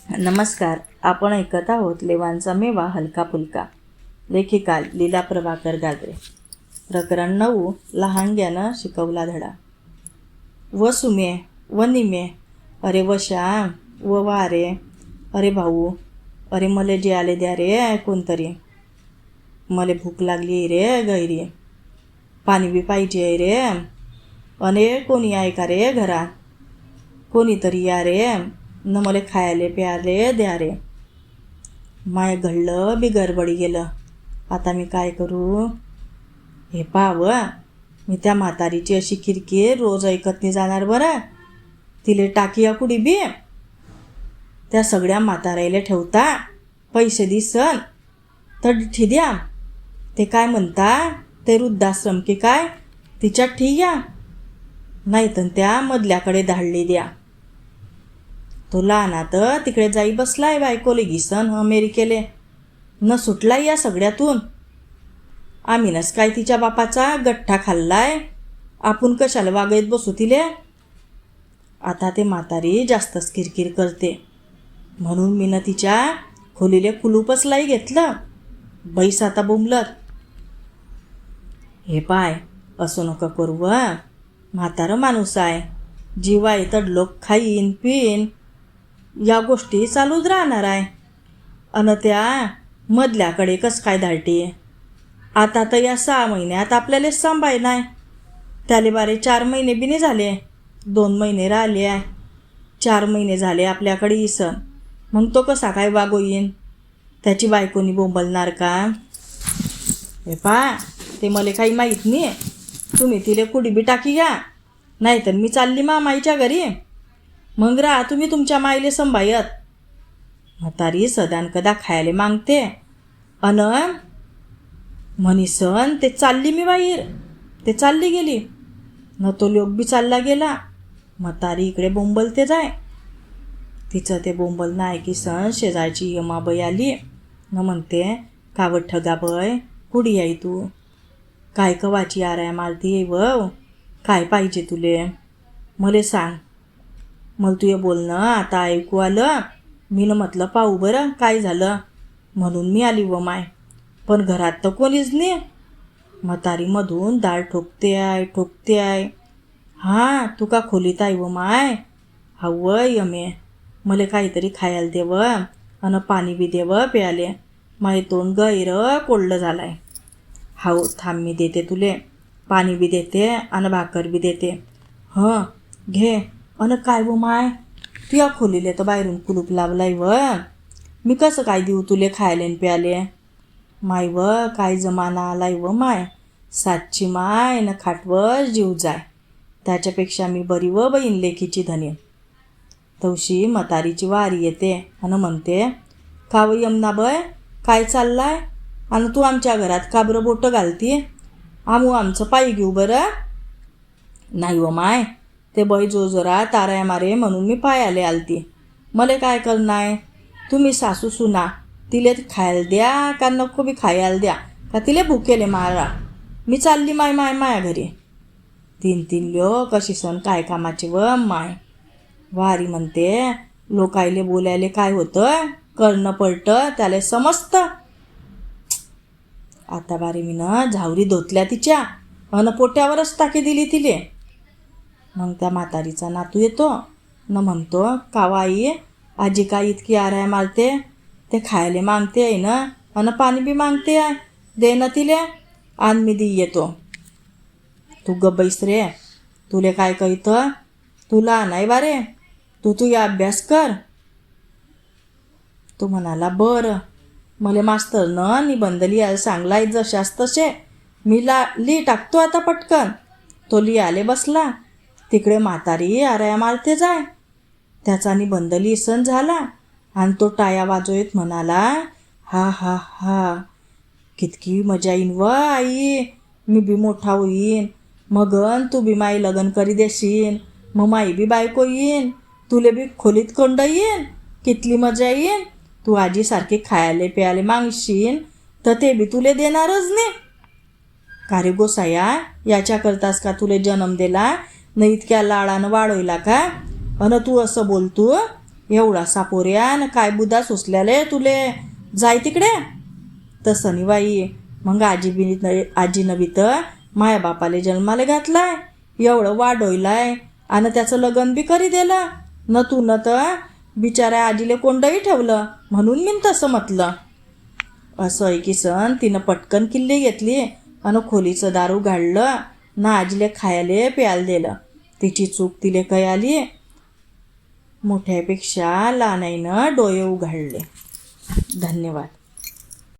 नमस्कार. आपण ऐकत आहोत लेवांचा मेवा हलका फुलका. लेखिका लीला प्रभाकर गाजरे. प्रकरण 9. लहानग्यानं शिकवला धडा. व सुमे व निमे, अरे वशा व वारे, अरे भाऊ, अरे मले जे आले द्या रे कोणतरी. मले भूक लागली रे गैरी, पाणी बी पाहिजे रे. अने कोणी आहे का रे घरात? कोणीतरी या रे, न मले खायले प्यायले द्या रे. माय घडलं बी गडबडी गेलं. आता मी काय करू? हे पाव, मी त्या म्हातारीची अशी किरकिर रोज ऐकत नाही जाणार बरं. तिले टाकिया कुडी बी. त्या सगळ्या म्हातारायला ठेवता पैसे दिसन तर ठिद्या. ते काय म्हणता, ते वृद्धाश्रम की काय तिच्यात ठिया, नाही तर त्या मधल्याकडे धाडली द्या. तो लहानात तिकडे जाई बसलाय बायकोले घिसन अमेरिकेले, न सुटलाय या सगळ्यातून. आम्हीनच काय तिच्या बापाचा गठ्ठा खाल्लाय, आपण कशाला वागत बसू तिले. आता ते म्हातारी जास्तच किरकिर करते, म्हणून मी न तिच्या खोलीले कुलूपच लाई घेतलं. बैस आता बोंबलत. हे पाय, असं नको करू व. म्हातारं माणूस आहे, जीवाय तडलोक खाईन पिन या गोष्टी चालूच राहणार आहे. अन त्या मधल्याकडे कस काय धाडते? आता तर या 6 महिन्यात आपल्याला सांभाळ नाही. त्याले बारे 4 महिने बी नाही झाले, 2 महिने राहिले आहे. 4 महिने झाले आपल्याकडे इसन, मग तो कसा काय वागो येईन? त्याची बायकोनी बोंबलणार का? हे पा, ते मला काही माहीत नाही. तुम्ही तिले कुडी बी टाकी घ्या, नाहीतर मी चालली मामाईच्या घरी. मग राहा तुम्ही तुमच्या माईले संभायत. म्हातारी सदान कदा खायला मागते. अन म्हणीसन ते चालली मी बाहेर, ते चालली गेली. न तो लोक बी चालला गेला. म्हातारी इकडे बोंबलते जाय. तिचं ते बोंबल नाही की सण शेजारची यमाबाई आली न म्हणते, कावट ठगा बय, कुडी आई तू? काय कवाची आराय मारती व? काय पाहिजे तुले? मले सांग. मला तुझे बोलणं आता ऐकू आलं. मी न म्हटलं पाहू बरं काय झालं, म्हणून मी आली व माय. पण घरात तर कोणीच नाही. म्हातारीमधून दाळ ठोकते आहे. हां, तू का खोलीत आहे व माय? हव यमे, मला काहीतरी खायला देव आणि पाणी बी देव प्याले. माय तोंड गैर कोल्ड झालाय. हाव थांब, मी देते तुले. पाणी बी देते आणि भाकर बी देते. हं घे. अन काय व माय, तू या खोलीले तर बाहेरून कुलूप लावलाय व. मी कसं काय देऊ तुले खायले प्याले? माय व काय जमाना आलाय व माय. सातची माय न खाटवर जीव जाय, त्याच्यापेक्षा मी बरी व बहीण लेकीची धनी. तवशी म्हातारीची वारी येते आणि म्हणते, का व यमना बय, काय चाललाय? आणि तू आमच्या घरात का बरं बोटं घालती? आमचं पायी घेऊ बरं. नाही व माय, ते बाई जो जरा ताराय मारे म्हणून मी पायाले आलती. मले काय करणार? तुम्ही सासू सुना तिले खायला द्या का नको बी खायला द्या, का तिले भुकेले मारा. मी चालली माया घरी. 3 लोक कशी सण काय कामाचे व माय. वारी म्हणते, लोकायले बोलायले काय होतं, करणं पडतं त्याला समजतं. आता बारी मी ना झावरी धोतल्या तिच्या अन पोट्यावरच टाकी दिली तिले. मग त्या म्हातारीचा नातू येतो न म्हणतो, कावाई आजी काय इतकी आराय मारते, ते खायला मागते आहे ना, अन पाणी बी मागते आहे, दे ना तिले, आण मी दी येतो. तू गब्बईस रे, तुले काय कळतं? तुला नाही बारे, तू या अभ्यास कर. तो म्हणाला, बरं. मला मास्तरनं निबंध लिहायला सांगलाय जशास तसे मी लिही टाकतो आता पटकन. तो लिहायला बसला. तिकडे म्हातारी आराया मारते जाय. त्याचा निबंध लिहिसन झाला आणि तो टाया वाजवत म्हणाला, हा हा हा, कितकी मजा येईन व आई. मी बी मोठा होईन, मगन तू बी माई लग्न करी देशील, मग माई बी बायको येईन, तुले बी खोलीत कोंड येईन, कितली मजा येईन. तू आजीसारखी खायले प्यायले मागशील तर ते बी तुले देणारच नाही. का रे गोसाया, याच्याकरतास का तुले जन्म दिला न इतक्या लाडानं वाढवला का? अन तू असं बोलतो? एवढा सापोऱ्या न काय बुधा सुचल्याले तुले, जाय तिकडे. तसं नाही बाई, मग आजीनं बी तर माया बापाले जन्माला घातलाय, एवढं वाढवलाय आणि त्याचं लग्न बी करी दिलं न तू न तर बिचाऱ्या आजीले कोंडही ठेवलं, म्हणून मी तसं म्हटलं. असं ऐकीसन तिनं पटकन किल्ली घेतली आणि खोलीचं दारू गाळलं ना आजीले खायले प्यायला दिलं. तिची चूक तिले काय आली. मोठ्यापेक्षा लहानाईनं डोळे उघडले. धन्यवाद.